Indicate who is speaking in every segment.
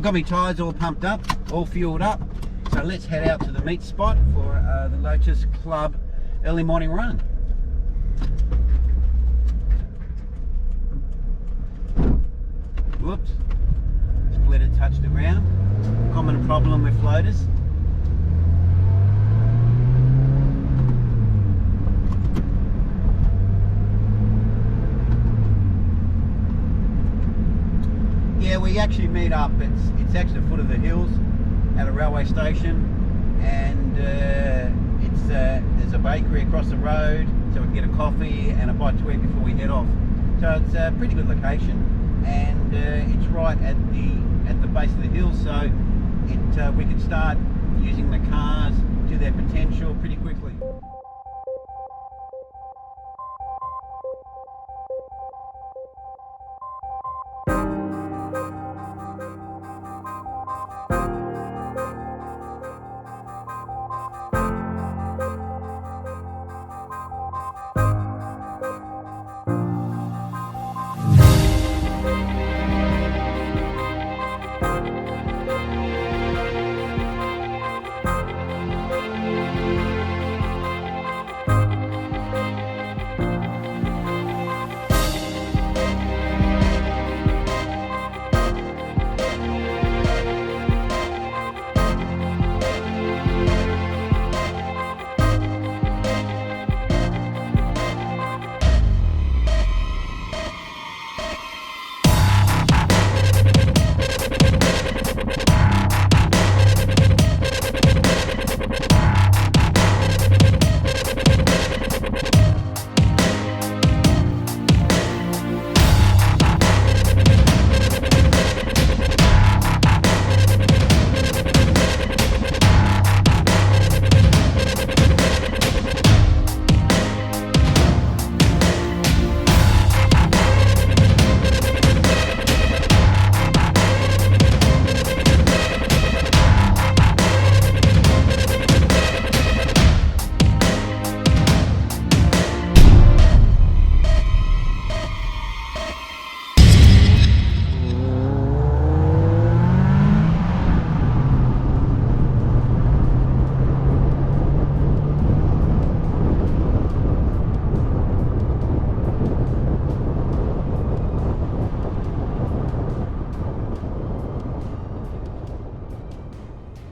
Speaker 1: I've got my tyres all pumped up, all fueled up. So let's head out to the meet spot for the Lotus Club early morning run. Whoops, splitter touched the ground. Common problem with Lotus. Yeah, we actually meet up. It's actually the foot of the hills at a railway station, and there's a bakery across the road, so we can get a coffee and a bite to eat before we head off. So it's a pretty good location, and it's right at the base of the hill, so we can start using the cars to their potential pretty quickly.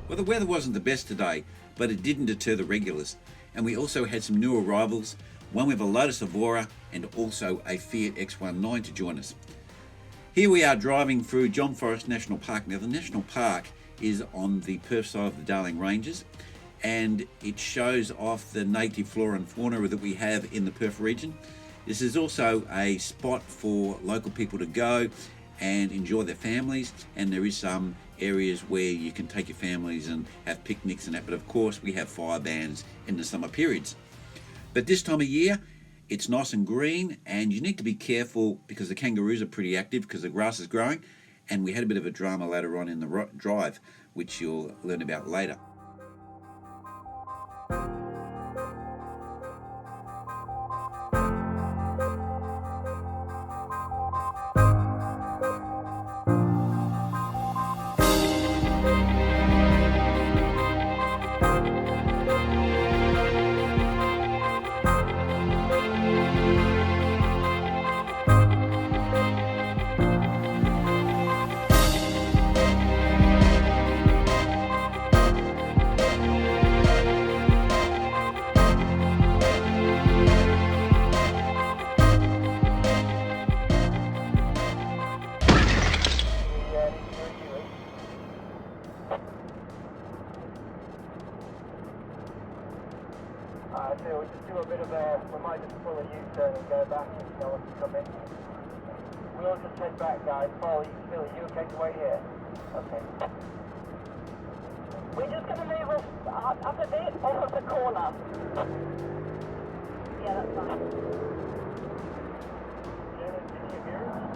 Speaker 1: Well, the weather wasn't the best today, but it didn't deter the regulars. And we also had some new arrivals, one with a Lotus Evora and also a Fiat X19 to join us. Here we are driving through John Forest National Park. Now the National Park is on the Perth side of the Darling Ranges, and it shows off the native flora and fauna that we have in the Perth region. This is also a spot for local people to go and enjoy their families, and there is some areas where you can take your families and have picnics and that, but of course we have fire bans in the summer periods. But this time of year it's nice and green, and you need to be careful because the kangaroos are pretty active because the grass is growing, and we had a bit of a drama later on in the drive which you'll learn about later.
Speaker 2: So we'll just do a bit of a, we might just pull a U-turn and go back if no one can come in. We'll just head back, guys. Paul, Phil, are you okay to wait here? Okay.
Speaker 3: We're just going to move up a bit off of the corner. Yeah, that's fine.
Speaker 2: Janet, can you hear us?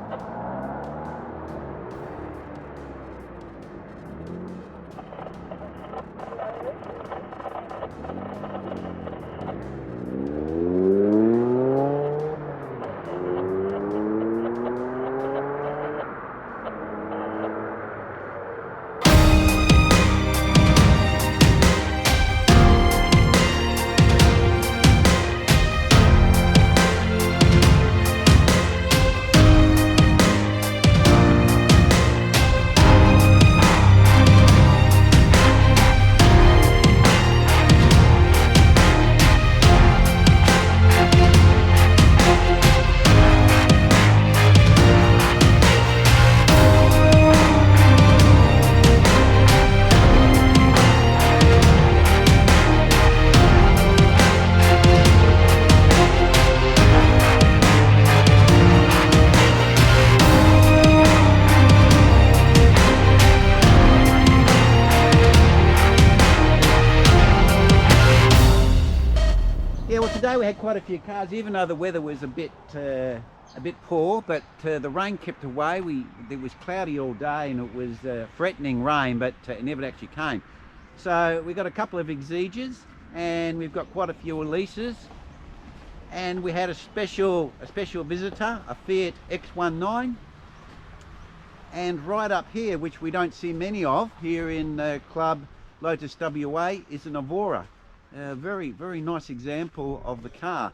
Speaker 1: today we had quite a few cars, even though the weather was a bit poor, but the rain kept away. It was cloudy all day and it was threatening rain, but it never actually came. So we got a couple of Exeges and we've got quite a few Elises, and we had a special visitor, a Fiat X19, and right up here, which we don't see many of here in Club Lotus WA, is an Evora. A very nice example of the car.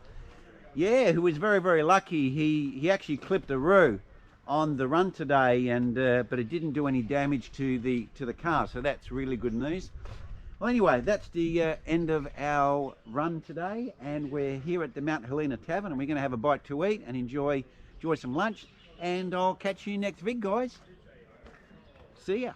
Speaker 1: Yeah, who was very lucky. He actually clipped a roo on the run today, and but it didn't do any damage to the car, so that's really good news. Well, anyway, that's the end of our run today, and we're here at the Mount Helena Tavern, and we're going to have a bite to eat and enjoy some lunch, and I'll catch you next vid, guys. See ya.